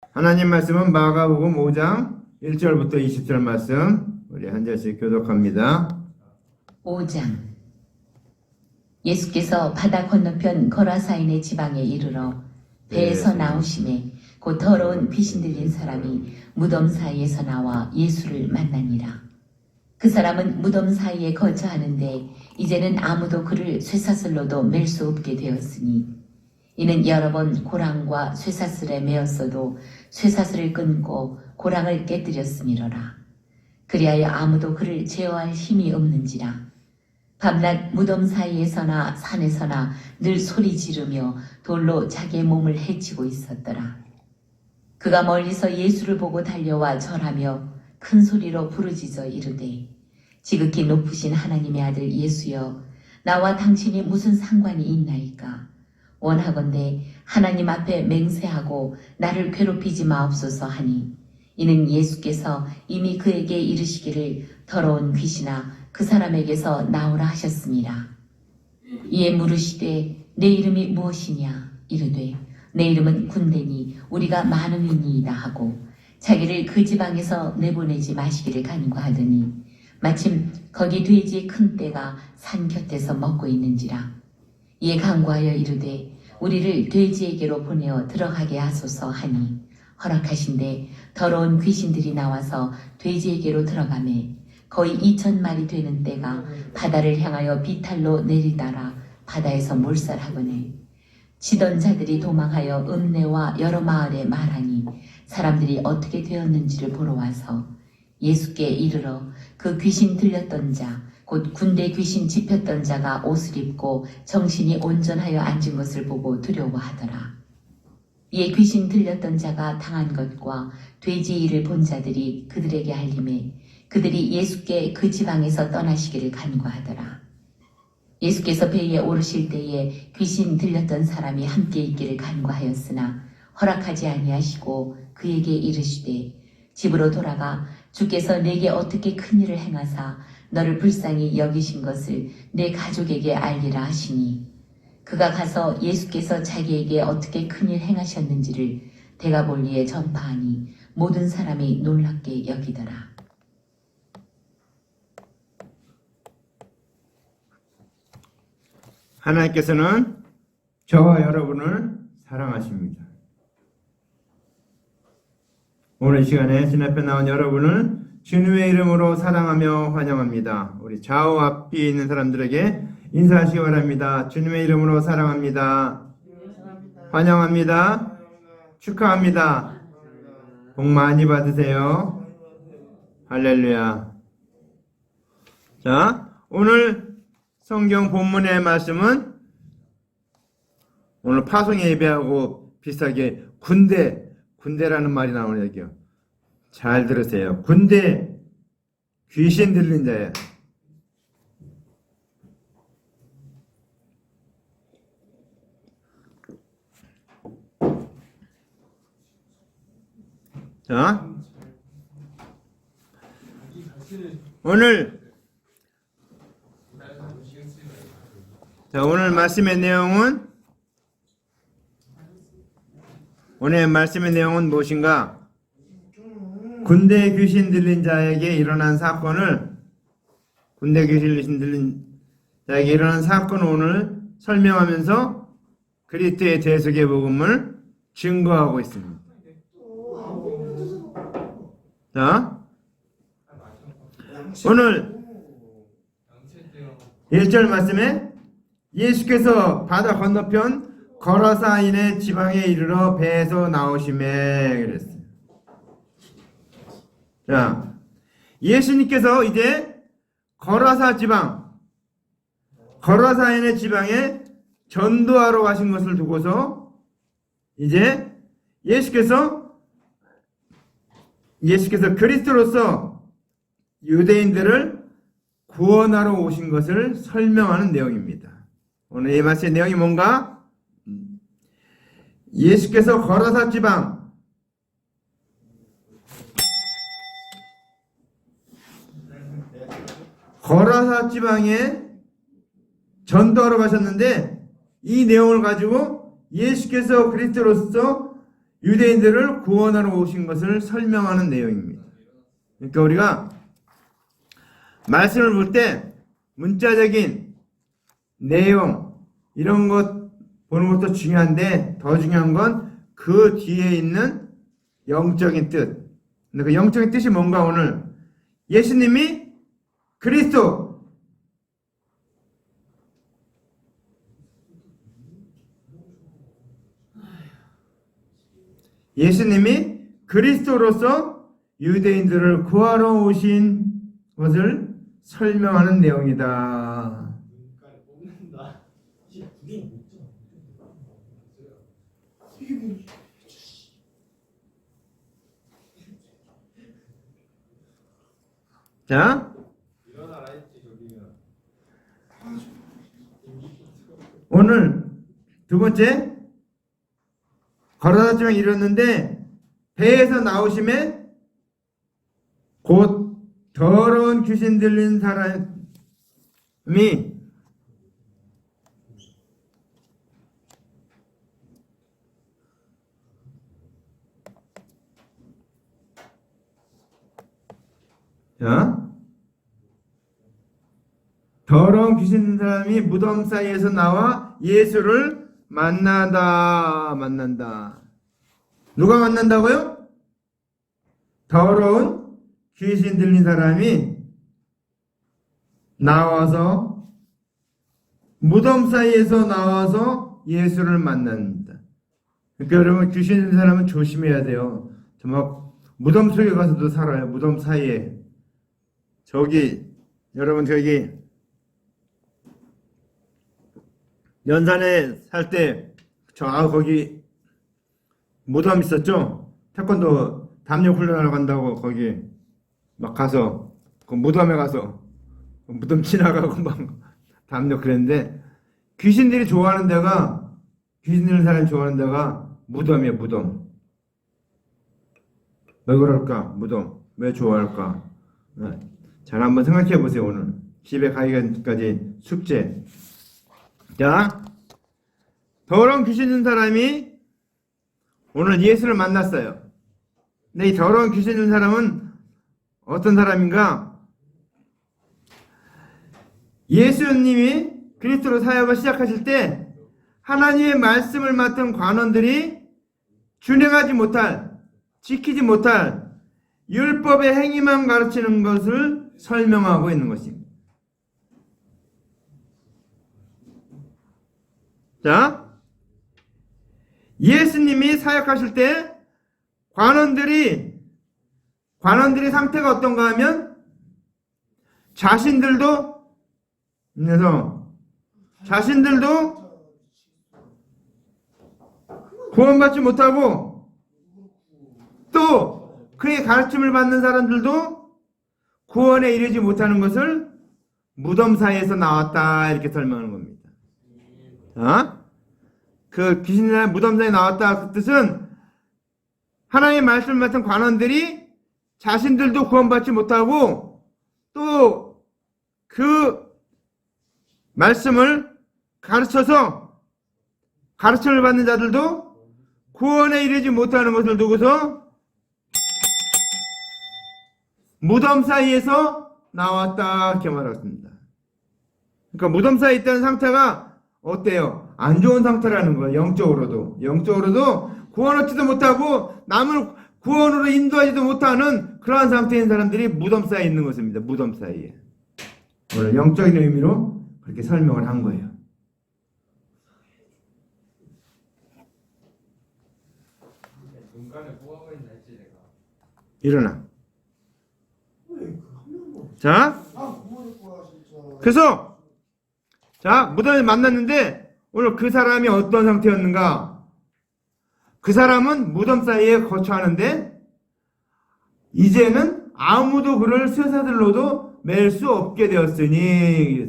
하나님 말씀은 마가복음 5장 1절부터 20절 말씀 우리 한 절씩 교독합니다. 5장. 예수께서 바다 건너편 거라사인의 지방에 이르러 배에서 나오심에 곧 더러운 귀신 들린 사람이 무덤 사이에서 나와 예수를 만나니라. 그 사람은 무덤 사이에 거처하는데 이제는 아무도 그를 쇠사슬로도 맬 수 없게 되었으니 이는 여러 번 고랑과 쇠사슬에 매었어도 쇠사슬을 끊고 고랑을 깨뜨렸음이로라. 그리하여 아무도 그를 제어할 힘이 없는지라. 밤낮 무덤 사이에서나 산에서나 늘 소리 지르며 돌로 자기의 몸을 해치고 있었더라. 그가 멀리서 예수를 보고 달려와 절하며 큰 소리로 부르짖어 이르되, 지극히 높으신 하나님의 아들 예수여, 나와 당신이 무슨 상관이 있나이까? 원하건대 하나님 앞에 맹세하고 나를 괴롭히지 마옵소서 하니, 이는 예수께서 이미 그에게 이르시기를 더러운 귀신아 그 사람에게서 나오라 하셨습니다. 이에 물으시되 내 이름이 무엇이냐? 이르되 내 이름은 군대니 우리가 많음이니이다 하고 자기를 그 지방에서 내보내지 마시기를 간구하더니 마침 거기 돼지 큰 떼가 산 곁에서 먹고 있는지라. 이에 간구하여 이르되 우리를 돼지에게로 보내어 들어가게 하소서 하니 허락하신대 더러운 귀신들이 나와서 돼지에게로 들어가매 거의 2,000마리 되는 떼가 바다를 향하여 비탈로 내리다라 바다에서 몰살하거늘 치던 자들이 도망하여 읍내와 여러 마을에 말하니 사람들이 어떻게 되었는지를 보러 와서 예수께 이르러 그 귀신 들렸던 자 곧 군대 귀신 집혔던 자가 옷을 입고 정신이 온전하여 앉은 것을 보고 두려워하더라. 이에 귀신 들렸던 자가 당한 것과 돼지 일을 본 자들이 그들에게 알림해 그들이 예수께 그 지방에서 떠나시기를 간구하더라. 예수께서 배에 오르실 때에 귀신 들렸던 사람이 함께 있기를 간구하였으나 허락하지 아니하시고 그에게 이르시되 집으로 돌아가 주께서 내게 어떻게 큰 일을 행하사 너를 불쌍히 여기신 것을 내 가족에게 알리라 하시니 그가 가서 예수께서 자기에게 어떻게 큰 일 행하셨는지를 데가볼리에 전파하니 모든 사람이 놀랍게 여기더라. 하나님께서는 저와 여러분을 사랑하십니다. 오늘 시간에 신 앞에 나온 여러분을 주님의 이름으로 사랑하며 환영합니다. 우리 좌우 앞에 있는 사람들에게 인사하시기 바랍니다. 주님의 이름으로 사랑합니다. 환영합니다. 축하합니다. 복 많이 받으세요. 할렐루야. 자, 오늘 성경 본문의 말씀은 오늘 파송 예배하고 비슷하게 군대라는 말이 나오는 얘기요. 잘 들으세요. 군대, 귀신 들린 자예요. 자, 오늘 말씀의 내용은 무엇인가? 군대 귀신 들린 자에게 일어난 사건을 오늘 설명하면서 그리스도의 대속의 복음을 증거하고 있습니다. 자, 오늘 1절 말씀에 예수께서 바다 건너편 거라사인의 지방에 이르러 배에서 나오시매 그랬어요. 자, 예수님께서 이제 거라사인의 지방에 전도하러 가신 것을 두고서 이제 예수께서 그리스도로서 유대인들을 구원하러 오신 것을 설명하는 내용입니다. 오늘 이 말씀의 내용이 뭔가? 예수께서 거라사 지방에 전도하러 가셨는데 이 내용을 가지고 예수께서 그리스도로서 유대인들을 구원하러 오신 것을 설명하는 내용입니다. 그러니까 우리가 말씀을 볼 때 문자적인 내용 이런 것 보는 것도 중요한데 더 중요한 건 그 뒤에 있는 영적인 뜻. 근데 그 영적인 뜻이 뭔가 오늘 예수님이 그리스도 예수님이 그리스도로서 유대인들을 구하러 오신 것을 설명하는 내용이다. 자, 오늘 두 번째 걸어다니며 이뤘는데 배에서 나오심에 곧 더러운 귀신 들린 사람이 자, 더러운 귀신 들린 사람이 무덤 사이에서 나와 예수를 만난다. 누가 만난다고요? 더러운 귀신 들린 사람이 나와서 무덤 사이에서 나와서 예수를 만난다. 그러니까 여러분 귀신 들린 사람은 조심해야 돼요. 정말 무덤 속에 가서도 살아요. 무덤 사이에. 여러분 저기 연산에 살 때 거기 무덤 있었죠? 태권도 담력 훈련하러 간다고 거기 막 가서 그 무덤에 가서 무덤 지나가고 막 담력 그랬는데 귀신들이 좋아하는 데가 귀신 들린 사람이 좋아하는 데가 무덤이에요. 무덤. 왜 그럴까? 무덤. 왜 좋아할까? 네. 잘 한번 생각해 보세요. 오늘 집에 가기 전까지 숙제. 자, 더러운 귀신 든 사람이 오늘 예수를 만났어요. 근데 이 더러운 귀신 든 사람은 어떤 사람인가? 예수님이 그리스도로 사역을 시작하실 때 하나님의 말씀을 맡은 관원들이 준행하지 못할, 지키지 못할 율법의 행위만 가르치는 것을 설명하고 있는 것입니다. 자, 예수님이 사역하실 때 관원들이 상태가 어떤가 하면 자신들도 구원받지 못하고 또 그의 가르침을 받는 사람들도 구원에 이르지 못하는 것을 무덤 사이에서 나왔다 이렇게 설명하는 겁니다. 그 귀신이 무덤 사이에 나왔다 그 뜻은 하나님의 말씀을 맡은 관원들이 자신들도 구원받지 못하고 또 그 말씀을 가르쳐서 가르침을 받는 자들도 구원에 이르지 못하는 것을 두고서 무덤 사이에서 나왔다 이렇게 말했습니다. 그러니까 무덤 사이에 있다는 상태가 어때요? 안 좋은 상태라는 거예요. 영적으로도 구원 얻지도 못하고 남을 구원으로 인도하지도 못하는 그러한 상태인 사람들이 무덤 사이에 있는 것입니다. 무덤 사이에. 오늘 영적인 의미로 그렇게 설명을 한 거예요. 일어나. 자, 그래서 무덤에 만났는데 오늘 그 사람이 어떤 상태였는가? 그 사람은 무덤 사이에 거처하는데 이제는 아무도 그를 쇠사슬로도 맬 수 없게 되었으니,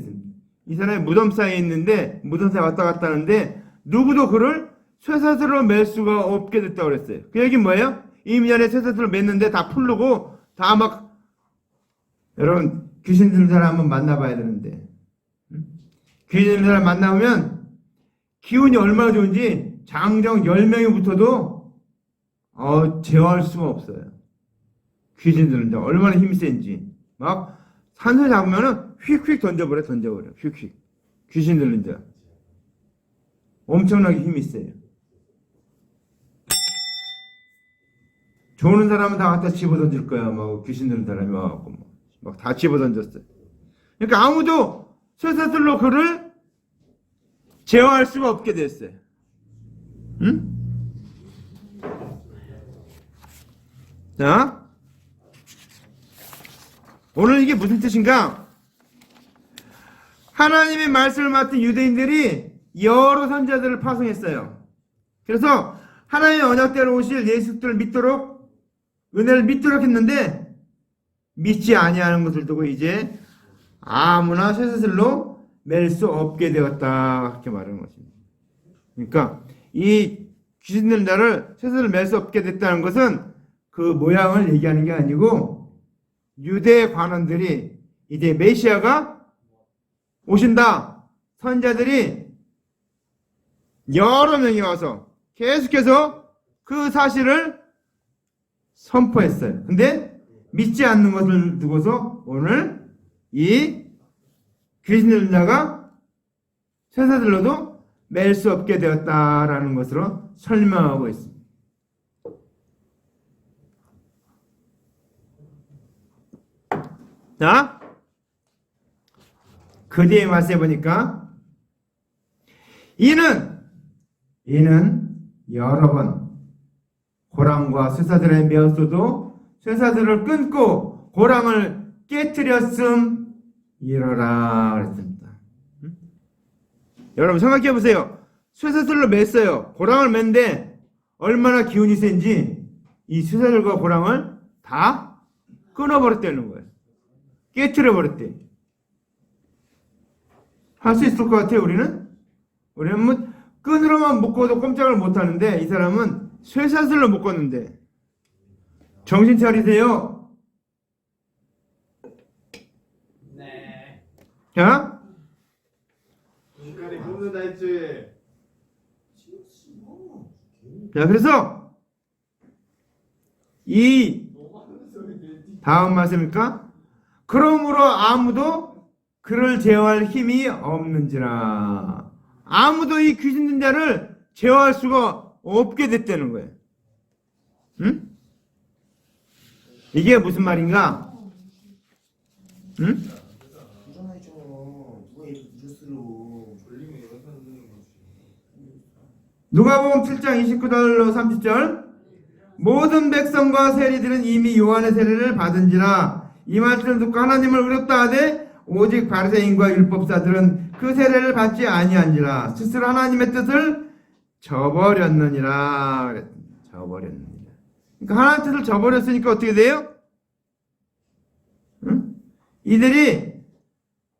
이 사람이 무덤 사이에 있는데 무덤 사이에 왔다 갔다 하는데 누구도 그를 쇠사슬로 맬 수가 없게 됐다고 그랬어요. 그 얘기는 뭐예요? 이미 전에 쇠사슬로 맸는데 다 풀르고 다 막, 여러분 귀신 들린 사람 한번 만나봐야 되는데, 귀신 들린 사람 만나보면 기운이 얼마나 좋은지 장정 10명이 붙어도 제어할 수가 없어요. 귀신들은 얼마나 힘이 센지. 막 산소 잡으면은 휙휙 던져버려. 휙휙. 귀신들은 이제 엄청나게 힘이 세요. 좋은 사람은 다 갖다 집어 던질 거야. 막 귀신 들은 사람이 와갖고 막 다 집어 던졌어요. 그러니까 아무도 쇠사슬로 그를 제어할 수가 없게 됐어요. 응? 자, 오늘 이게 무슨 뜻인가? 하나님의 말씀을 맡은 유대인들이 여러 선지자들을 파송했어요. 그래서 하나님의 언약대로 오실 예수 그리스도를 믿도록 은혜를 믿도록 했는데 믿지 아니하는 것을 두고 이제 아무나 쇠사슬로 맬 수 없게 되었다 그렇게 말하는 것입니다. 그러니까 이 귀신들 나를 쇠사슬로 맬 수 없게 됐다는 것은 그 모양을 얘기하는 게 아니고 유대 관원들이 이제 메시아가 오신다. 선자들이 여러 명이 와서 계속해서 그 사실을 선포했어요. 근데 믿지 않는 것을 두고서 오늘 이 귀신들 자가 쇠사슬로도 맬 수 없게 되었다라는 것으로 설명하고 있습니다. 자, 그 뒤에 말씀해 보니까 이는 여러 번 고랑과 쇠사슬에 매었어도 쇠사슬을 끊고 고랑을 깨뜨렸음 이러라 그랬습니다. 여러분 생각해 보세요. 쇠사슬로 맸어요. 고랑을 맸는데 얼마나 기운이 센지 이 쇠사슬과 고랑을 다 끊어버렸다는 거예요. 깨트려 버렸대. 할 수 있을 것 같아요, 우리는? 우리는 뭐, 끈으로만 묶어도 꼼짝을 못 하는데, 이 사람은 쇠사슬로 묶었는데, 정신 차리세요. 네. 자? 인간이 굽는다 했지. 자, 그래서, 이 다음 말씀입니까? 그러므로 아무도 그를 제어할 힘이 없는지라. 아무도 이 귀신 자를 제어할 수가 없게 됐다는 거예요. 응? 이게 무슨 말인가? 응? 누가복음 7장 29절로 30절 모든 백성과 세리들은 이미 요한의 세례를 받은지라 이 말씀을 듣고 하나님을 의롭다 하되 오직 바리새인과 율법사들은 그 세례를 받지 아니한지라 스스로 하나님의 뜻을 저버렸느니라 그랬습니다. 저버렸느니라. 그러니까 하나님의 뜻을 저버렸으니까 어떻게 돼요? 응? 이들이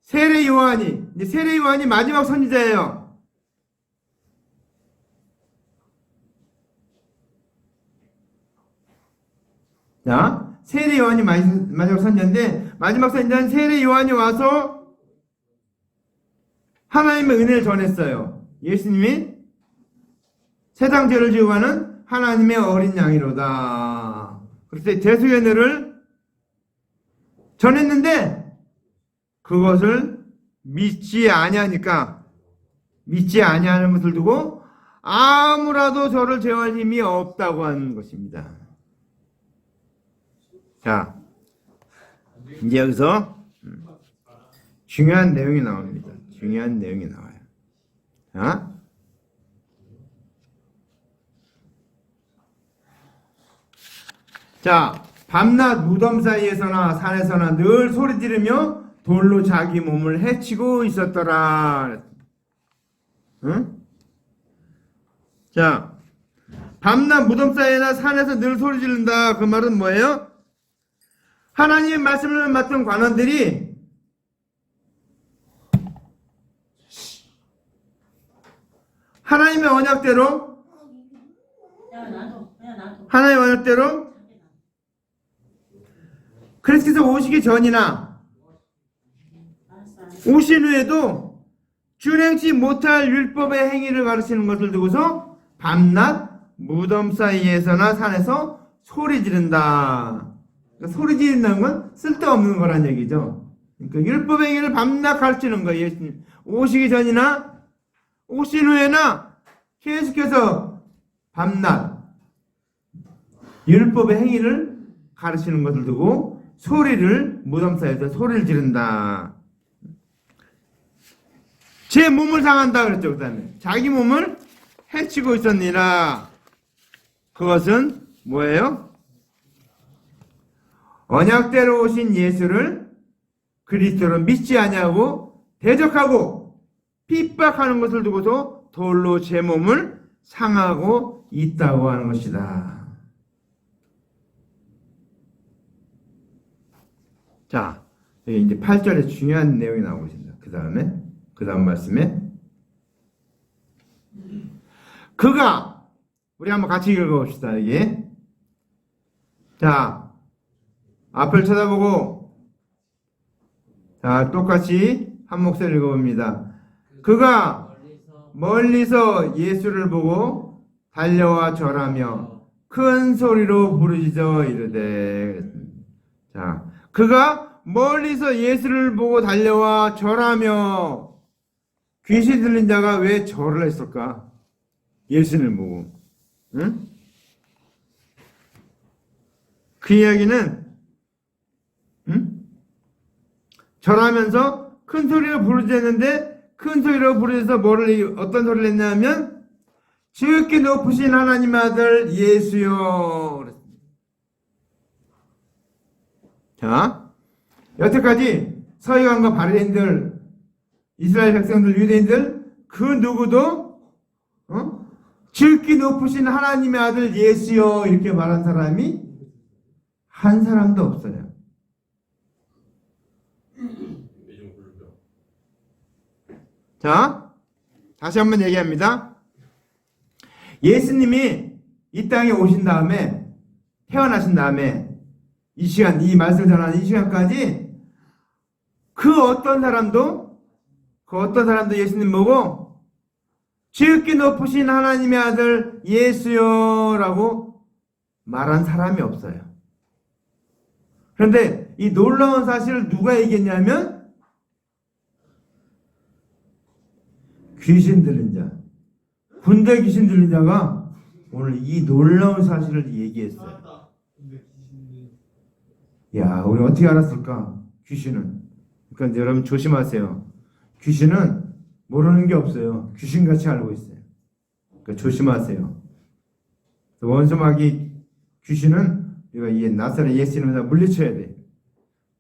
세례 요한이 마지막 선지자예요. 자, 세례 요한이 마지막 선지자인데 마지막 선지자는 세례 요한이 와서 하나님의 은혜를 전했어요. 예수님이 세상 죄를 지고 가는 하나님의 어린 양이로다. 그래서 제수의 은혜를 전했는데 그것을 믿지 아니하니까 믿지 아니하는 것을 두고 아무라도 저를 제어할 힘이 없다고 하는 것입니다. 자, 이제 여기서 중요한 내용이 나옵니다. 중요한 내용이 나와요. 자, 밤낮 무덤 사이에서나 산에서나 늘 소리 지르며 돌로 자기 몸을 해치고 있었더라. 응? 자, 밤낮 무덤 사이나 산에서 늘 소리 지른다. 그 말은 뭐예요? 하나님의 말씀을 맡은 관원들이 하나님의 언약대로 하나님의 언약대로 그리스도께서 오시기 전이나 오신 후에도 준행치 못할 율법의 행위를 가르치는 것을 두고서 밤낮 무덤 사이에서나 산에서 소리 지른다. 그러니까 소리 지른다는 건 쓸데없는 거란 얘기죠. 그러니까 율법 행위를 밤낮 가르치는 거예요. 예수님 오시기 전이나 오신 후에나 계속해서 밤낮 율법의 행위를 가르치는 것을 두고 소리를 무덤 사이에서 소리를 지른다. 제 몸을 상한다 그랬죠. 그 다음에 자기 몸을 해치고 있었니라. 그것은 뭐예요? 언약대로 오신 예수를 그리스도로 믿지 아니하고 대적하고 핍박하는 것을 두고서 돌로 제 몸을 상하고 있다고 하는 것이다. 자, 여기 이제 8절에 중요한 내용이 나오고 있습니다. 그 다음 말씀에 그가 우리 한번 같이 읽어봅시다. 이게 자 앞을 쳐다보고 자 똑같이 한 목소리 읽어봅니다. 그가 멀리서 예수를 보고 달려와 절하며 큰 소리로 부르짖어 이르되 자 그가 멀리서 예수를 보고 달려와 절하며 귀신 들린 자가 왜 절을 했을까? 예수를 보고 응? 그 이야기는 응? 절하면서 큰 소리로 부르짖었는데 큰 소리로 부르짖어서 어떤 소리를 했냐면 지극히 높으신 하나님의 아들 예수여. 자, 여태까지 서기관과 바리새인들, 이스라엘 백성들, 유대인들 그 누구도 지극히 높으신 하나님의 아들 예수여 이렇게 말한 사람이 한 사람도 없어요. 자, 다시 한번 얘기합니다. 예수님이 이 땅에 오신 다음에 태어나신 다음에 이 시간, 이 말씀을 전하는 이 시간까지 그 어떤 사람도 예수님 보고 지극히 높으신 하나님의 아들 예수여라고 말한 사람이 없어요. 그런데 이 놀라운 사실을 누가 얘기했냐면 귀신 들린 자, 군대 귀신 들린 자가 오늘 이 놀라운 사실을 얘기했어요. 야, 우리 어떻게 알았을까? 귀신은. 그러니까 여러분 조심하세요. 귀신은 모르는 게 없어요. 귀신같이 알고 있어요. 그러니까 조심하세요. 원수마귀 귀신은 우리가 이 나사렛 예수님을 물리쳐야 돼.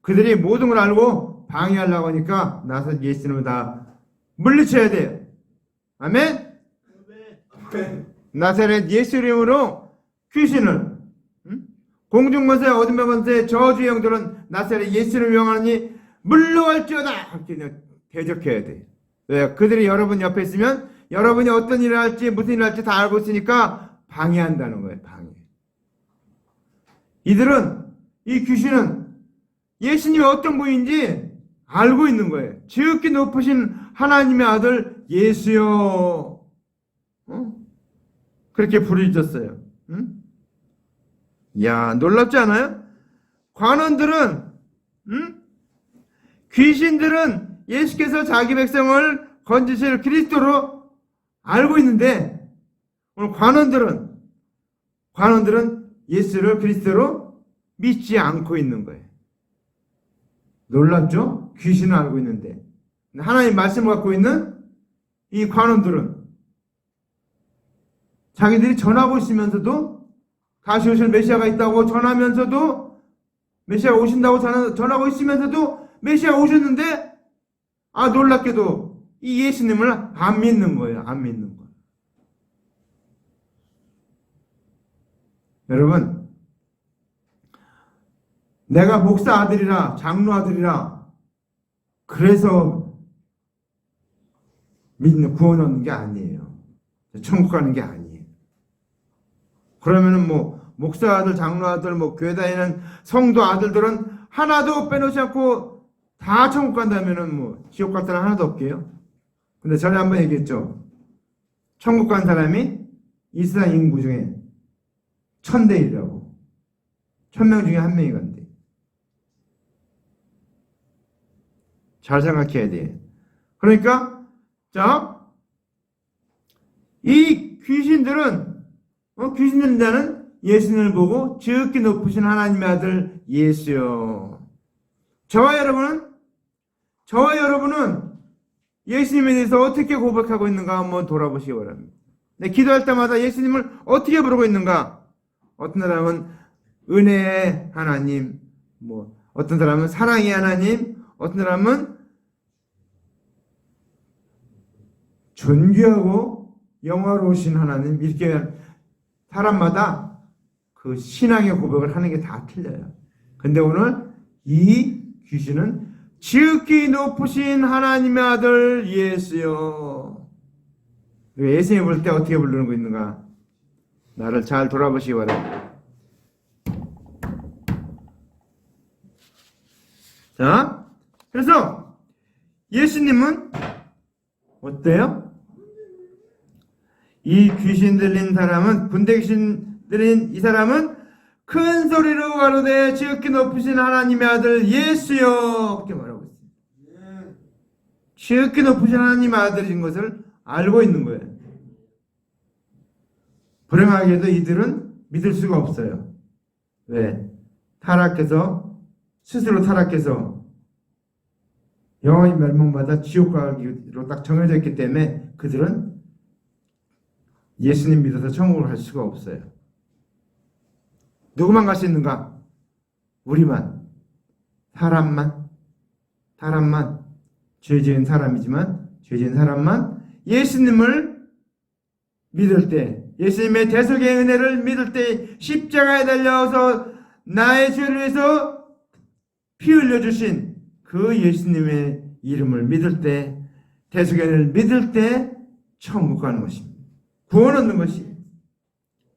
그들이 모든 걸 알고 방해하려고 하니까 나사렛 예수님을 다 물리쳐야 돼요. 아멘? 나사렛 예수 이름으로 귀신을 공중권세 어둠의 권세 저주의 영들은 나사렛 예수를 명하니 물러갈지어다 이렇게 대적해야 돼. 왜? 그들이 여러분 옆에 있으면 여러분이 어떤 일을 할지 무슨 일을 할지 다 알고 있으니까 방해한다는 거예요. 방해. 이 귀신은 예수님이 어떤 분인지 알고 있는 거예요. 지극히 높으신 하나님의 아들 예수여. 그렇게 부르짖었어요. 야, 놀랍지 않아요? 관원들은 귀신들은 예수께서 자기 백성을 건지실 그리스도로 알고 있는데 오늘 관원들은 예수를 그리스도로 믿지 않고 있는 거예요. 놀랍죠? 귀신을 알고 있는데 하나님 말씀을 갖고 있는 이 관원들은 자기들이 전하고 있으면서도 다시 오실 메시아가 있다고 전하면서도 메시아가 오신다고 전하고 있으면서도 메시아가 오셨는데 놀랍게도 이 예수님을 안 믿는 거예요. 안 믿는 거예요. 여러분, 내가 목사 아들이라 장로 아들이라 그래서 믿는 구원 얻는 게 아니에요. 천국 가는 게 아니에요. 그러면은 목사 아들, 장로 아들, 교회 다니는 성도 아들들은 하나도 빼놓지 않고 다 천국 간다면은 지옥 갈 사람 하나도 없게요. 근데 전에 한번 얘기했죠. 천국 간 사람이 이 세상 인구 중에 1000대 1이라고. 1000명 중에 1명이 간대. 잘 생각해야 돼. 그러니까 자, 이 귀신들은 귀신들은 예수님을 보고 지극히 높으신 하나님의 아들 예수요. 저와 여러분은 예수님에 대해서 어떻게 고백하고 있는가 한번 돌아보시기 바랍니다. 네, 기도할 때마다 예수님을 어떻게 부르고 있는가? 어떤 사람은 은혜의 하나님, 어떤 사람은 사랑의 하나님, 어떤 사람은 존귀하고 영화로우신 하나님, 이렇게 사람마다 그 신앙의 고백을 하는 게 다 틀려요. 근데 오늘 이 귀신은 지극히 높으신 하나님의 아들 예수요. 예수님 부를 때 어떻게 부르는 거 있는가? 나를 잘 돌아보시기 바랍니다. 자, 그래서 예수님은 어때요? 이 귀신 들린 사람은, 군대 귀신 들린 이 사람은 큰 소리로 가로되 지극히 높으신 하나님의 아들 예수여, 이렇게 말하고 있습니다. 지극히 높으신 하나님의 아들인 것을 알고 있는 거예요. 불행하게도 이들은 믿을 수가 없어요. 왜? 스스로 타락해서 영원히 멸망받아 지옥 가기로 딱 정해져 있기 때문에 그들은 예수님 믿어서 천국을 갈 수가 없어요. 누구만 갈 수 있는가? 우리만. 사람만. 죄 지은 사람이지만 죄 지은 사람만 예수님을 믿을 때, 예수님의 대속의 은혜를 믿을 때, 십자가에 달려서 나의 죄를 위해서 피 흘려주신 그 예수님의 이름을 믿을 때, 대속의 은혜를 믿을 때 천국 가는 것입니다. 구원 얻는 것이.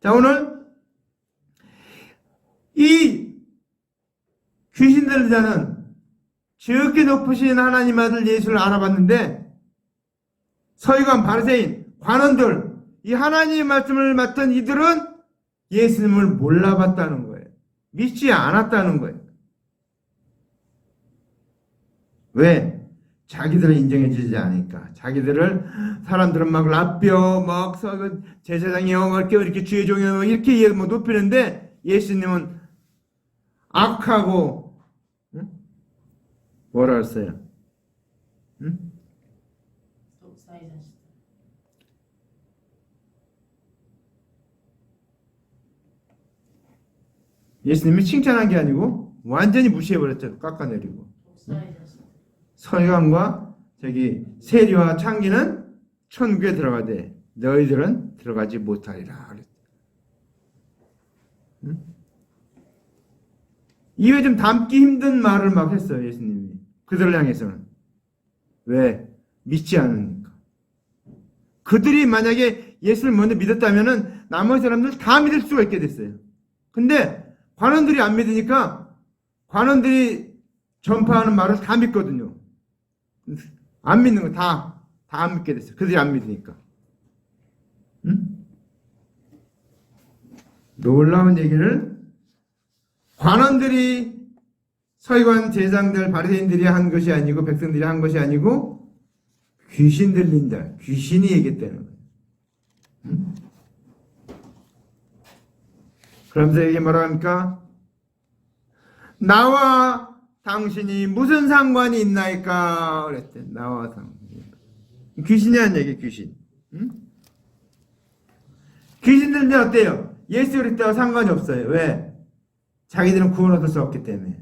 자, 오늘 이 귀신 들린 자는 지극히 높으신 하나님 아들 예수를 알아봤는데, 서기관, 바리새인, 관원들, 이 하나님의 말씀을 맡은 이들은 예수님을 몰라봤다는 거예요. 믿지 않았다는 거예요. 왜? 자기들을 인정해주지 않으니까. 사람들은 막 라뼈, 제사장이요, 이렇게 주의 종이요, 이렇게 높이는데, 예수님은 악하고, 뭐라 했어요? 예수님이 칭찬한 게 아니고 완전히 무시해버렸죠. 깎아내리고. 서기관과 세리와 창기는 천국에 들어가되 너희들은 들어가지 못하리라. 이외에 좀 담기 힘든 말을 막 했어요. 예수님이. 그들을 향해서는. 왜? 믿지 않으니까. 그들이 만약에 예수를 먼저 믿었다면 나머지 사람들 다 믿을 수가 있게 됐어요. 근데 관원들이 안 믿으니까 관원들이 전파하는 말을 다 믿거든요. 안 믿는 거 다 안 믿게 됐어요. 그들이 안 믿으니까. 놀라운 얘기를 관원들이, 서기관, 제사장들, 바리새인들이 한 것이 아니고 백성들이 한 것이 아니고 귀신 들린 자, 귀신이 얘기했다는 거예요. 그러면서 이게 뭐라고 합니까? 나와 당신이 무슨 상관이 있나이까? 그랬대. 나와 당신이. 귀신이란 얘기, 귀신. 귀신들은 어때요? 예수 그리스도와 상관이 없어요. 왜? 자기들은 구원 얻을 수 없기 때문에.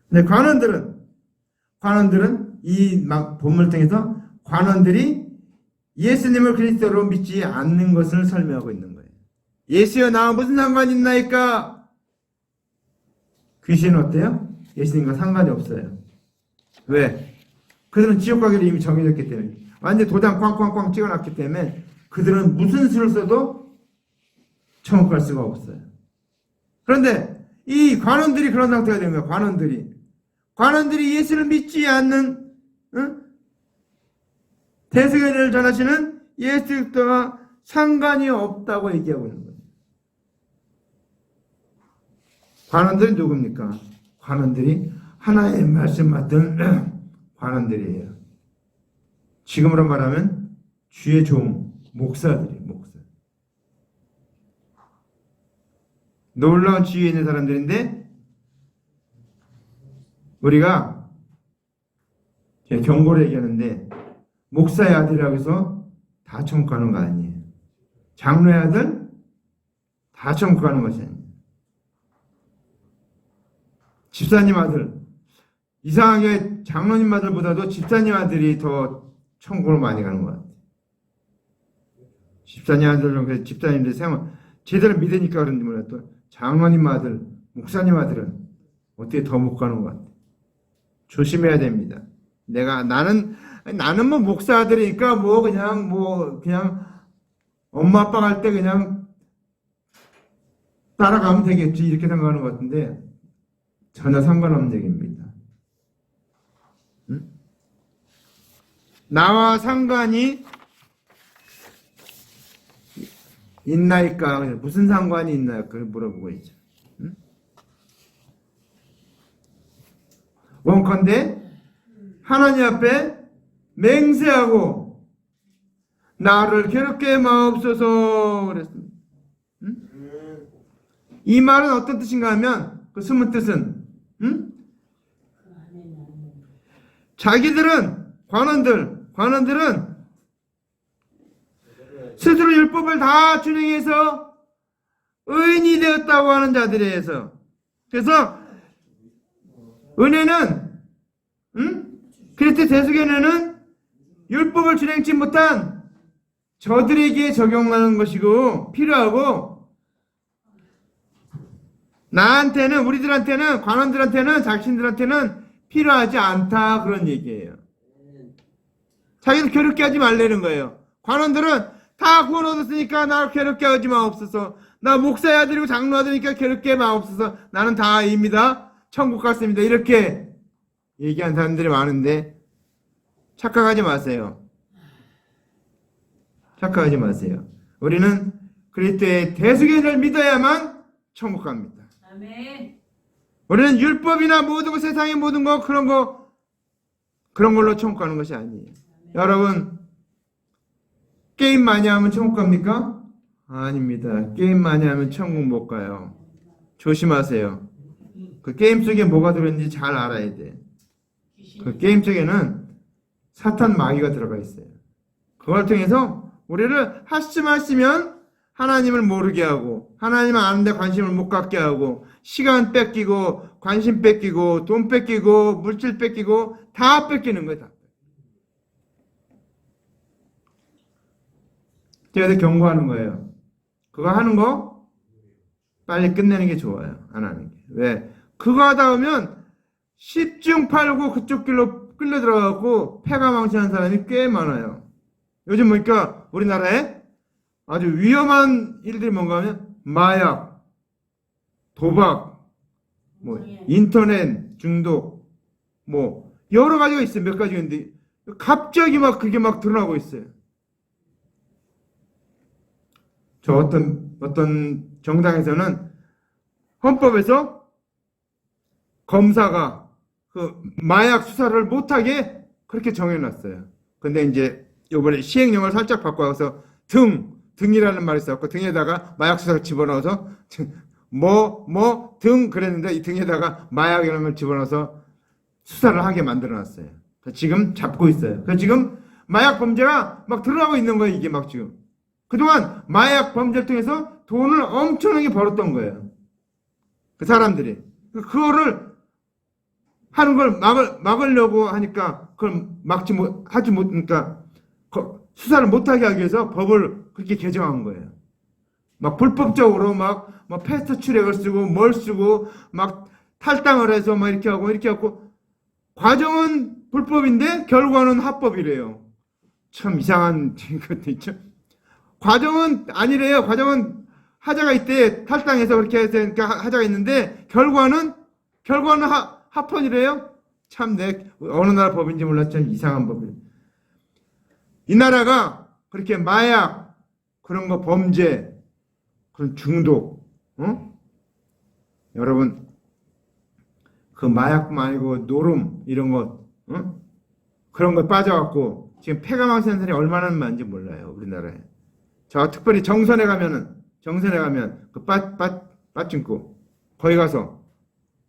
근데 관원들은 이 본문을 통해서 관원들이 예수님을 그리스도로 믿지 않는 것을 설명하고 있는 거예요. 예수여 나와 무슨 상관이 있나이까? 귀신은 어때요? 예수님과 상관이 없어요. 왜? 그들은 지옥 가기로 이미 정해졌기 때문에. 완전히 도장 꽝꽝꽝 찍어놨기 때문에 그들은 무슨 수를 써도 천국 갈 수가 없어요. 그런데 이 관원들이 그런 상태가 된 거예요. 관원들이 예수를 믿지 않는, 대속의 은혜를 전하시는 예수 그리스도와 상관이 없다고 얘기하고 있는 거예요. 관원들이 누굽니까? 관원들이 하나님의 말씀 맡은 관원들이에요. 지금으로 말하면 주의 종, 목사들이에요. 목사. 놀라운 지위에 있는 사람들인데 우리가 경고를 얘기하는데 목사의 아들이라고 해서 다 천국 가는 거 아니에요. 장로의 아들 다 천국 가는 것이 아니에요. 집사님 아들, 이상하게 장로님 아들보다도 집사님 아들이 더 천국을 많이 가는 것 같아요. 집사님 아들은 집사님들 생활 제대로 믿으니까 그런지 몰라도 장로님 아들, 목사님 아들은 어떻게 더 못 가는 것 같아요. 조심해야 됩니다. 나는 뭐 목사 아들이니까 그냥 엄마 아빠가 할 때 그냥 따라가면 되겠지 이렇게 생각하는 것 같은데 전혀 상관없는 얘기입니다. 응? 나와 상관이 있나이까? 무슨 상관이 있나요? 그걸 물어보고 있죠. 응? 원컨대 하나님 앞에 맹세하고 나를 괴롭게 마옵소서 그랬습니다. 응? 이 말은 어떤 뜻인가 하면 그 숨은 뜻은 자기들은 관원들은 스스로 율법을 다 준행해서 의인이 되었다고 하는 자들에서 그래서 은혜는 그리스도 대속에는 율법을 준행치 못한 저들에게 적용하는 것이고 필요하고 나한테는 우리들한테는 관원들한테는 자신들한테는 필요하지 않다 그런 얘기예요. 자기들 괴롭게 하지 말라는 거예요. 관원들은 다 구원 얻었으니까 나를 괴롭게 하지 마옵소서. 나 목사의 아들이고 장로 아들이니까 괴롭게 마옵소서. 나는 다 아이입니다. 천국 갔습니다. 이렇게 얘기한 사람들이 많은데 착각하지 마세요. 착각하지 마세요. 우리는 그리스도의 대속인을 믿어야만 천국 갑니다. 아멘. 우리는 율법이나 모든 것, 세상의 모든 것 그런 걸로 천국 가는 것이 아니에요. 여러분 게임 많이 하면 천국 갑니까? 아닙니다. 게임 많이 하면 천국 못 가요. 조심하세요. 그 게임 속에 뭐가 들어있는지 잘 알아야 돼. 그 게임 속에는 사탄 마귀가 들어가 있어요. 그걸 통해서 우리를 하시면 하나님을 모르게 하고 하나님을 아는데 관심을 못 갖게 하고 시간 뺏기고 관심 뺏기고 돈 뺏기고 물질 뺏기고 다 뺏기는 거예요. 다. 제가 경고하는 거예요. 그거 하는 거 빨리 끝내는 게 좋아요. 안 하는 게. 왜? 그거 하다 보면 10중 8구 그쪽 길로 끌려 들어가고 패가 망신하는 사람이 꽤 많아요. 요즘 보니까 우리나라에 아주 위험한 일들이 뭔가 하면 마약, 도박, 인터넷 중독, 여러 가지가 있어요. 몇 가지가 있는데 갑자기 그게 드러나고 있어요. 저 어떤 정당에서는 헌법에서 검사가 그 마약 수사를 못하게 그렇게 정해놨어요. 근데 이제 요번에 시행령을 살짝 바꿔서 등이라는 말이 있었고 등에다가 마약 수사를 집어넣어서 등 그랬는데 이 등에다가 마약이라는 걸 집어넣어서 수사를 하게 만들어놨어요. 지금 잡고 있어요. 그래서 지금 마약 범죄가 드러나고 있는 거예요. 이게 지금. 그동안 마약 범죄를 통해서 돈을 엄청나게 벌었던 거예요. 그 사람들이. 그거를 하는 걸 막으려고 하니까 그걸 그러니까 수사를 못하게 하기 위해서 법을 그렇게 개정한 거예요. 불법적으로 패스트 트랙을 쓰고 뭘 쓰고 탈당을 해서 이렇게 하고 과정은 불법인데 결과는 합법이래요. 참 이상한 것도 있죠. 과정은 아니래요. 과정은 하자가 있대. 탈당해서 그렇게 해서 하자가 있는데 결과는 합헌이래요. 참 어느 나라 법인지 몰랐지만 이상한 법이에요. 이 나라가 그렇게 마약 그런 거 범죄 그런 중독 여러분 그 마약뿐만 아니고 노름 이런 거 그런 거 빠져갖고 지금 폐가 망신한 사람이 얼마나 많은지 몰라요 우리나라에. 저 특별히 정선에 가면 그 빠찡고 거기 가서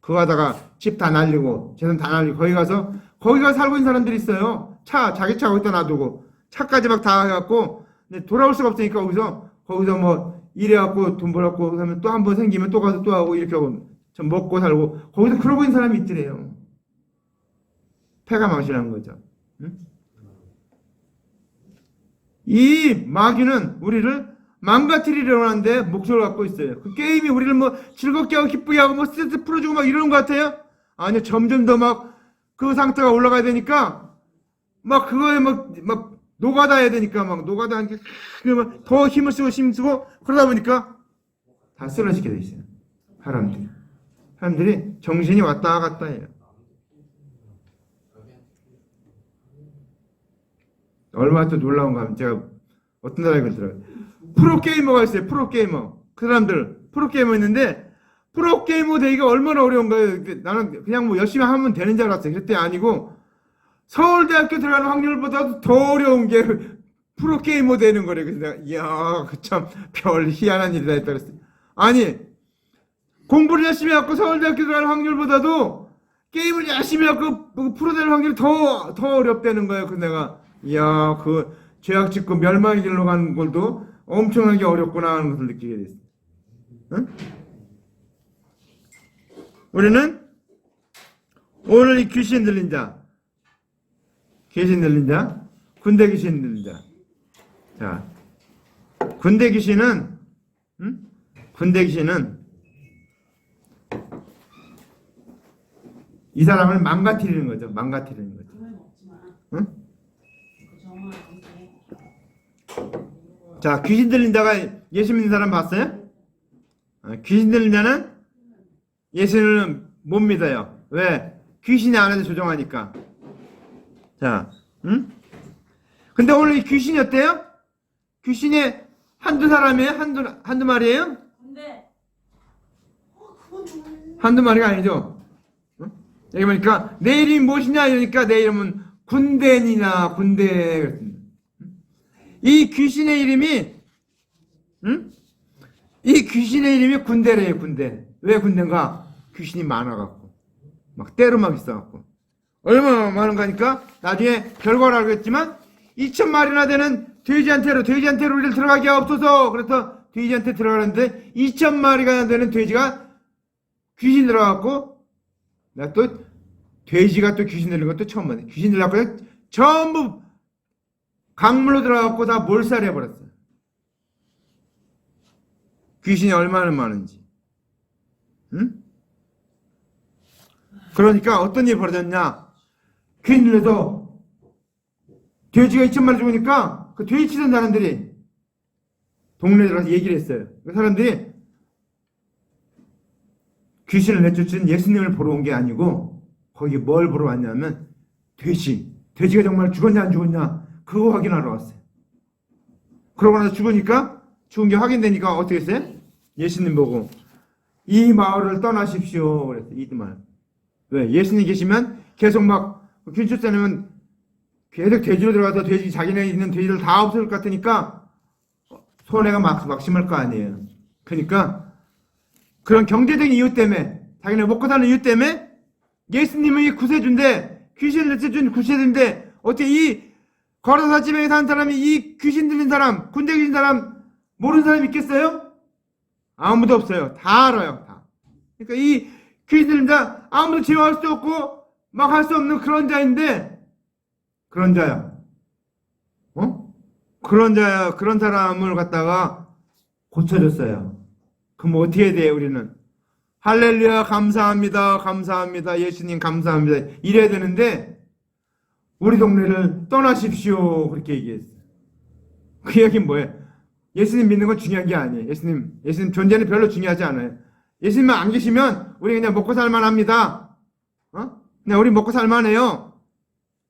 그거 하다가 집 다 날리고 재산 다 날리고 거기 가서 살고 있는 사람들이 있어요. 자기 차 거기다 놔두고 차까지 막 다 해갖고 근데 돌아올 수가 없으니까 거기서 뭐 일해갖고 돈 벌었고 그러면 또 한 번 생기면 또 가서 또 하고 이렇게 하고 좀 먹고 살고 거기서 그러고 있는 사람이 있더래요. 폐가 망신한 거죠. 응? 이 마귀는 우리를 망가뜨리려고 하는데 목적을 갖고 있어요. 그 게임이 우리를 뭐 즐겁게 하고 기쁘게 하고 뭐 스트레스 풀어주고 막 이러는 것 같아요? 아니요, 점점 더 막 그 상태가 올라가야 되니까 막 그거에 막 노가다 해야 되니까 막 노가다 하는 게 더 힘을 쓰고 그러다 보니까 다 쓰러지게 돼 있어요. 사람들이 정신이 왔다 갔다 해요. 얼마나 또 놀라운 거 하면 제가 어떤 나라에 그러더라고요. 프로게이머가 있어요. 프로게이머. 그 사람들 프로게이머 있는데 프로게이머 되기가 얼마나 어려운 거예요. 나는 그냥 뭐 열심히 하면 되는 줄 알았어요. 그때 아니고 서울대학교 들어가는 확률보다도 더 어려운 게 프로게이머 되는 거래. 그래서 내가 이야 그 참 별 희한한 일이다 했다 그랬어요. 아니 공부를 열심히 하고 서울대학교 들어가는 확률보다도 게임을 열심히 하고 프로 되는 확률이 더 어렵다는 거예요. 그래서 내가 이야 그 죄악 짓고 멸망의 길로 가는 것도 엄청나게 어렵구나 하는 것을 느끼게 됐어요. 응? 우리는 오늘 이 귀신 들린 자, 군대 귀신 들린 자. 자, 군대 귀신은 이 사람을 망가뜨리는 거죠. 응? 자, 귀신 들린 자가 예수 믿는 사람 봤어요? 귀신 들린 자는 예수는 못 믿어요. 왜? 귀신이 안에서 조종하니까. 자, 응? 근데 오늘 이 귀신이 어때요? 귀신이 한두 사람이에요? 한두 마리예요? 근데 한두 마리가 아니죠. 응? 여기 보니까 내 이름이 무엇이냐 이러니까 내 이름은 군대니나 군대. 이 귀신의 이름이 군대래요. 군대. 왜 군대인가? 귀신이 많아갖고 막 때로 막 있어갖고 얼마나 많은가 하니까 나중에 결과를 알겠지만 2,000마리나 되는 돼지한테로 우리를 들어가게 없어서 그래서 돼지한테 들어가는데 2,000마리가 되는 돼지가 귀신 들어가갖고 나 또 돼지가 또 귀신 들린 것도 처음 봤네. 귀신 들어가고 전부 강물로 들어가갖고 다 몰살해버렸어요. 귀신이 얼마나 많은지. 응? 그러니까 어떤 일이 벌어졌냐. 귀신 들려서 돼지가 2,000마리 죽으니까 그 돼지 치던 사람들이 동네에 들어가서 얘기를 했어요. 그 사람들이 귀신을 내쫓은 예수님을 보러 온 게 아니고 거기 뭘 보러 왔냐면 돼지가 정말 죽었냐 안 죽었냐 그거 확인하러 왔어요. 그러고 나서 죽은 게 확인되니까 어떻게 했어요? 예수님 보고 이 마을을 떠나십시오 그랬어요. 이 말. 왜? 예수님 계시면 계속 막 균출자면 계속 돼지로 들어가서 자기네 있는 돼지를 다 없앨 것 같으니까 손해가 막 심할 거 아니에요. 그러니까 그런 경제적인 이유 때문에 자기네 먹고 사는 이유 때문에 예수님이 구세주인데 귀신을 내쫓은 구세주인데 어떻게 이 거라사 지방에 사는 사람이 이 귀신 들린 사람 군대 귀신 사람 모르는 사람이 있겠어요? 아무도 없어요. 다 알아요. 다. 그러니까 이 귀신 들린 자 아무도 제어할 수 없고 막 할 수 없는 그런 자인데 그런 자야. 그런 사람을 갖다가 고쳐줬어요. 그럼 어떻게 해야 돼요, 우리는? 할렐루야, 감사합니다. 예수님 감사합니다. 이래야 되는데, 우리 동네를 떠나십시오. 그렇게 얘기했어요. 그 얘기는 뭐예요? 예수님 믿는 건 중요한 게 아니에요. 예수님 존재는 별로 중요하지 않아요. 예수님만 안 계시면, 우리 그냥 먹고 살만 합니다. 그냥 우리 먹고 살만 해요.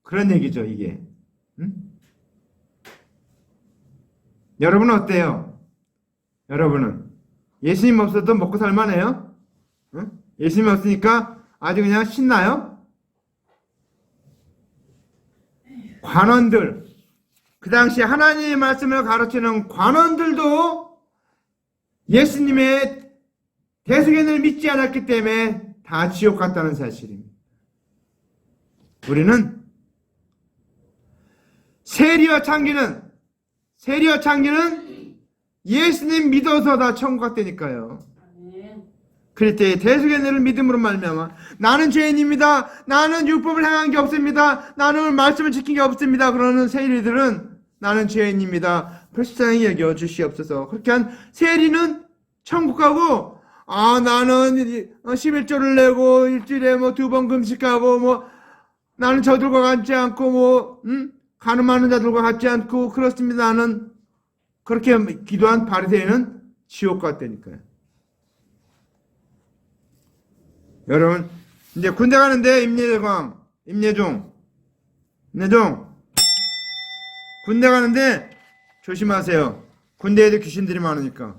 그런 얘기죠, 이게. 응? 여러분은 어때요? 여러분은 예수님 없어도 먹고 살만해요? 응? 예수님 없으니까 아주 그냥 신나요? 관원들, 그 당시 하나님의 말씀을 가르치는 관원들도 예수님의 대속연을 믿지 않았기 때문에 다 지옥 갔다는 사실입니다. 우리는 세리와 창기는 예수님 믿어서 다 천국 갔다니까요. 그럴 때 대속연을 믿음으로 말미암아 나는 죄인입니다. 나는 율법을 행한 게 없습니다. 나는 말씀을 지킨 게 없습니다. 그러는 세리들은 나는 죄인입니다. 불쌍히 여겨 주시옵소서. 그렇게 한 세리는 천국 가고 나는 11조를 내고 일주일에 뭐 2번 금식하고 뭐 나는 저들과 같지 않고 뭐 가늠하는 자들과 같지 않고 그렇습니다. 나는 그렇게 기도한 바리새인은 지옥 갔다니까요. 여러분 이제 군대 가는데 임예종 군대 가는데 조심하세요. 군대에도 귀신들이 많으니까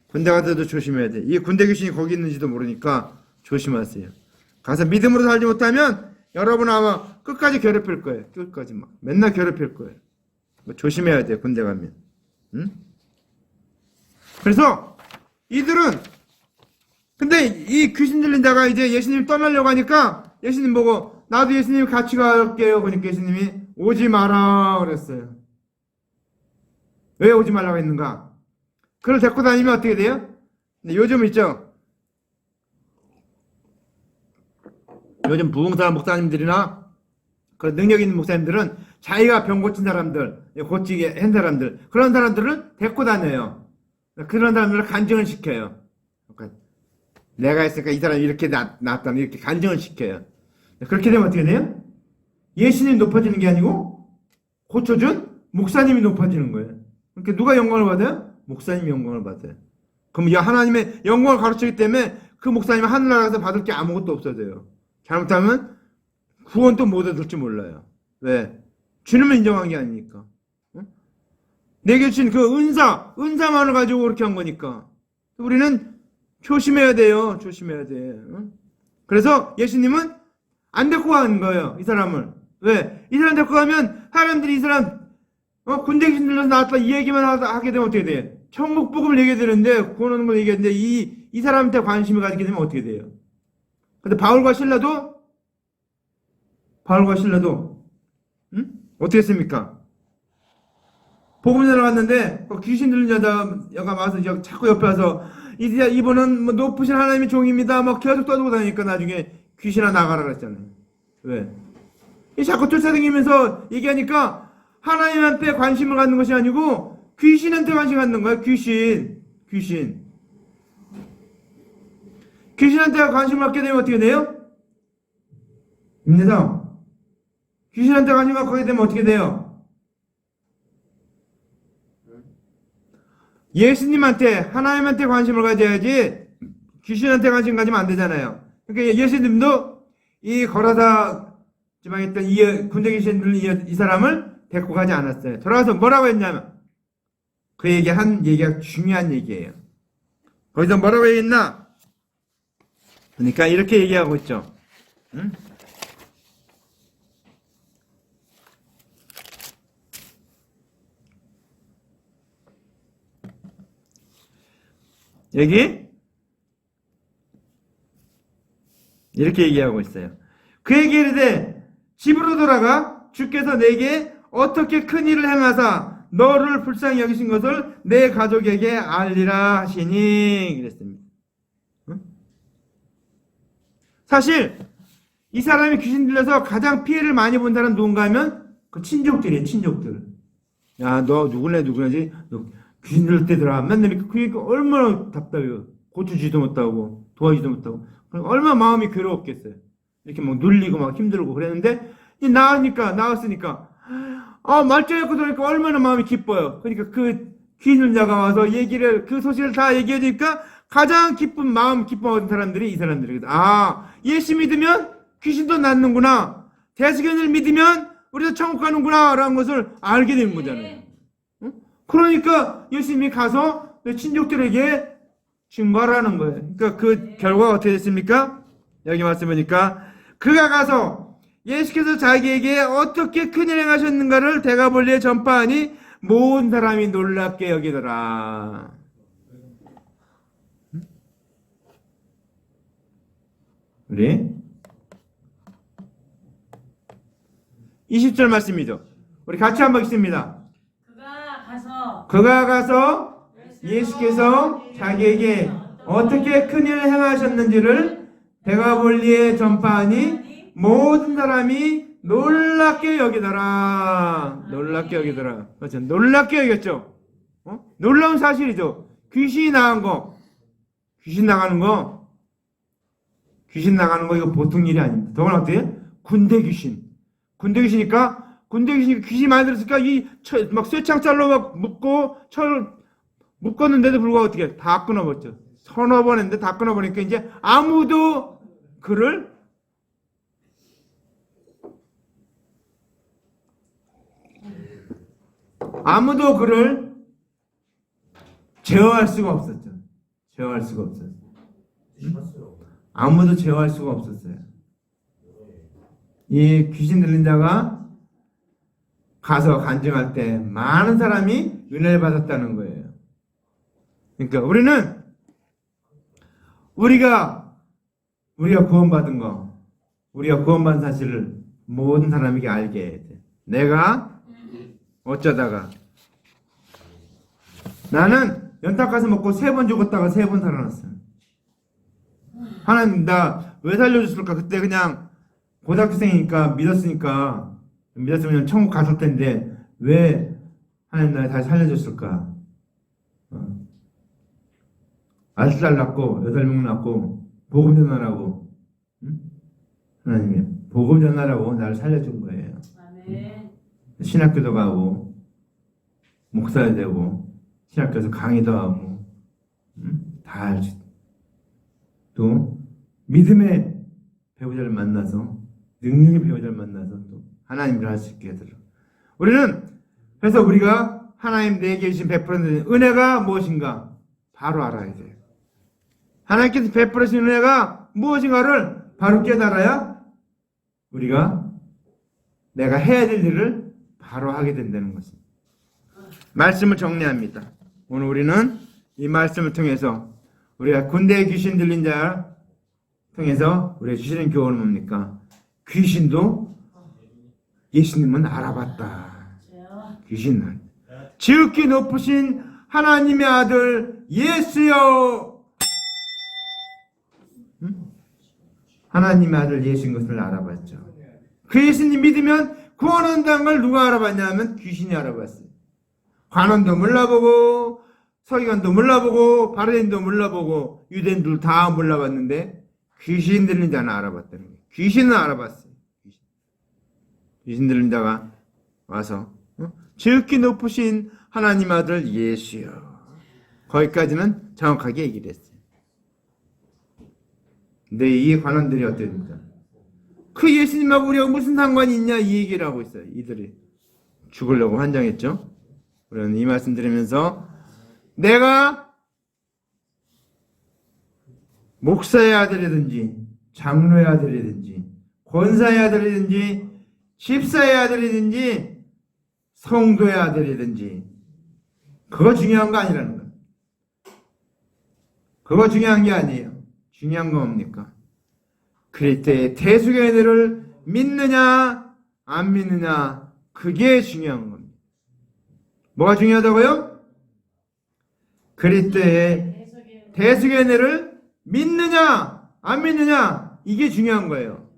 군대 가서도 조심해야 돼. 이 군대 귀신이 거기 있는지도 모르니까 조심하세요. 가서 믿음으로 살지 못하면 여러분 아마 끝까지 괴롭힐 거예요. 끝까지 막 맨날 괴롭힐 거예요. 조심해야 돼. 군대 가면. 그래서 이들은 근데 이 귀신 들린 자가 이제 예수님 떠나려고 하니까 예수님 보고 나도 예수님 같이 갈게요. 그러니까 예수님이 오지 마라 그랬어요. 왜 오지 말라고 했는가? 그걸 데리고 다니면 어떻게 돼요? 근데 요즘 있죠. 요즘 부흥사 목사님들이나 그 능력 있는 목사님들은 자기가 병 고친 사람들, 고치게 한 사람들, 그런 사람들을 데리고 다녀요. 그런 사람들을 간증을 시켜요. 그러니까 내가 했으니까 이 사람이 이렇게 낫다 이렇게 간증을 시켜요. 그렇게 되면 어떻게 돼요? 예수님이 높아지는 게 아니고 고쳐준 목사님이 높아지는 거예요. 그러니까 누가 영광을 받아요? 목사님이 영광을 받아요. 그럼 하나님의 영광을 가르치기 때문에 그 목사님이 하늘나라에서 받을 게 아무것도 없어져요. 잘못하면 구원도 못 얻을지 몰라요. 왜? 주님을 인정한 게 아니니까. 내게 주신 그 은사만을 가지고 그렇게 한 거니까. 우리는 조심해야 돼요. 조심해야 돼. 그래서 예수님은 안 데리고 가는 거예요. 이 사람을. 왜? 이 사람 데리고 가면 사람들이 이 사람 군대 귀신 들려서 나왔다 이 얘기만 하게 되면 어떻게 돼? 천국 복음을 얘기해야 되는데 구원하는 걸 얘기하는데 이 사람한테 관심을 가지게 되면 어떻게 돼요? 근데 바울과 실라도 어떻게 했습니까? 복음 전하러 갔는데 귀신 들린 여자가 와서 자꾸 옆에 와서 이분은 뭐 높으신 하나님의 종입니다. 막 계속 떠들고 다니니까 나중에 귀신아 나가라 그랬잖아요. 왜? 자꾸 쫓아다니면서 얘기하니까 하나님한테 관심을 갖는 것이 아니고 귀신한테 관심 갖는 거야. 귀신한테 관심을 갖게 되면 어떻게 돼요? 입니다. 귀신한테 관심 갖게 되면 어떻게 돼요? 예수님한테 하나님한테 관심을 가져야지 귀신한테 관심 가지면 안 되잖아요. 그러니까 예수님도 이 거라사 지방에 있던 이 군대 귀신들 이 사람을 데리고 가지 않았어요. 돌아와서 뭐라고 했냐면 그 한 얘기가 중요한 얘기예요. 거기서 뭐라고 얘기했나? 그러니까 이렇게 얘기하고 있죠. 응? 여기 이렇게 얘기하고 있어요. 그에게 이르되 집으로 돌아가 주께서 내게 어떻게 큰 일을 행하사 너를 불쌍히 여기신 것을 내 가족에게 알리라 하시니 그랬습니다. 응? 사실 이 사람이 귀신 들려서 가장 피해를 많이 본 사람 누군가 하면 그 친족들이에요. 친족들. 야, 너 누구네지? 너 귀신 들릴 때 들어와. 맨날 그러니까 얼마나 답답해요. 고치지도 못하고 도와주지도 못하고 얼마나 마음이 괴로웠겠어요. 이렇게 막 눌리고 막 힘들고 그랬는데 나왔으니까 말짱했고 그러니까 얼마나 마음이 기뻐요. 그러니까 그 귀신 자가 와서 그 소식을 다 얘기해 주니까 가장 마음 기뻐하는 사람들이 이 사람들이거든. 예수 믿으면 귀신도 낫는구나. 대속연을 믿으면 우리도 천국 가는구나 라는 것을 알게 된 거잖아요. 응? 그러니까 예수님이 가서 내 친족들에게 증거하라는 거예요. 그러니까 그 결과가 어떻게 됐습니까? 여기 말씀 보니까 그가 가서 예수께서 자기에게 어떻게 큰일 행하셨는가를 대가볼리에 전파하니 모든 사람이 놀랍게 여기더라. 우리 20절 말씀이죠. 우리 같이 한번 읽습니다. 그가 가서 예수께서 자기에게 어떻게 큰일을 행하셨는지를 대가볼리에 전파하니 모든 사람이 놀랍게 여기더라. 놀랍게 여기더라. 그렇죠? 놀랍게 여겼죠. 놀라운 사실이죠. 귀신이 나간 거, 귀신 나가는 거 이거 보통 일이 아닙니다. 더구나 어때요? 군대 귀신. 군대 귀신이니까 귀신이 많이 들었으니까 막 쇠창살로 막 묶었는데도 불구하고 어떻게 다 끊어버렸죠. 서너 번 했는데 다 끊어버리니까 이제 아무도 그를 제어할 수가 없었죠. 제어할 수가 없었어요. 아무도 제어할 수가 없었어요. 이 귀신 들린 자가 가서 간증할 때 많은 사람이 은혜를 받았다는 거예요. 그러니까 우리가 구원받은 거, 우리가 구원받은 사실을 모든 사람에게 알게 해야 돼. 내가 어쩌다가 나는 연탄 가서 먹고 3번 죽었다가 3번 살아났어요. 하나님 나 왜 살려줬을까? 그때 그냥 고등학생이니까 믿었으면 그냥 천국 갔을 텐데 왜 하나님 날 다시 살려줬을까? 9살 낳고 8명 낳고 복음 전하라고, 응? 하나님이 복음 전하라고 나를 살려준 거예요. 응? 신학교도 가고 목사야 되고 신학교에서 강의도 하고, 응? 다 알지. 또 믿음의 배우자를 만나서 능력의 배우자를 만나서 또 하나님 일을 할 수 있게 하도록 그래서 우리가 하나님 내게 주신 베풀어진 은혜가 무엇인가 바로 알아야 돼요. 하나님께서 베풀어진 은혜가 무엇인가를 바로 깨달아야 우리가 내가 해야 될 일을 바로 하게 된다는 것입니다. 말씀을 정리합니다. 오늘 우리는 이 말씀을 통해서 우리가 군대에 귀신 들린 자 통해서 우리가 주시는 교훈은 뭡니까? 귀신도 예수님은 알아봤다. 귀신은 지극히 높으신 하나님의 아들 예수여. 하나님의 아들 예수인 것을 알아봤죠. 그 예수님 믿으면 구원한다는 걸 누가 알아봤냐면 귀신이 알아봤어요. 관원도 몰라보고 서기관도 몰라보고 바리새인도 몰라보고 유대인들 다 몰라봤는데 귀신 들린 자는 알아봤다는 거예요. 귀신은 알아봤어요. 귀신 들린 자가 와서 지극히 높으신 하나님 아들 예수여. 거기까지는 정확하게 얘기를 했어요. 근데 이 관원들이 어떻습니까? 그 예수님하고 우리가 무슨 상관이 있냐 이 얘기를 하고 있어요. 이들이 죽으려고 환장했죠. 우리는 이 말씀 들으면서 내가 목사의 아들이든지 장로의 아들이든지 권사의 아들이든지 집사의 아들이든지 성도의 아들이든지 그거 중요한 거 아니라는 거예요. 그거 중요한 게 아니에요. 중요한 건 뭡니까? 그리스도의 대속의 은혜를 믿느냐 안 믿느냐 그게 중요한 겁니다. 뭐가 중요하다고요? 그리스도의 대속의 은혜를 믿느냐 안 믿느냐 이게 중요한 거예요.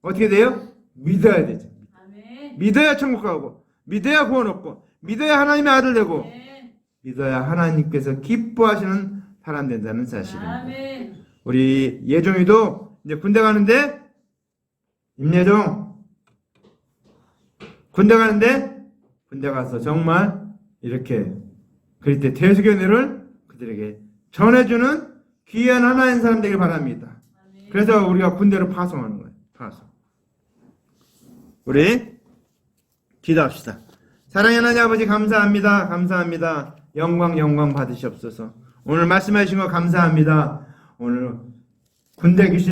어떻게 돼요? 믿어야 되죠. 믿어야 천국 가고 믿어야 구원 얻고 믿어야 하나님의 아들 되고 믿어야 하나님께서 기뻐하시는 사람 된다는 사실입니다. 우리 예종이도 이제 군대 가는데 임예종 군대 가서 정말 이렇게 그리스도의 대속의 은혜를 그들에게 전해주는 귀한 하나님 사람 되길 바랍니다. 그래서 우리가 군대로 파송하는 거예요. 파송. 우리 기도합시다. 사랑의 하나님 아버지 감사합니다. 감사합니다. 영광 받으시옵소서. 오늘 말씀하신 거 감사합니다. 오늘 군대 귀신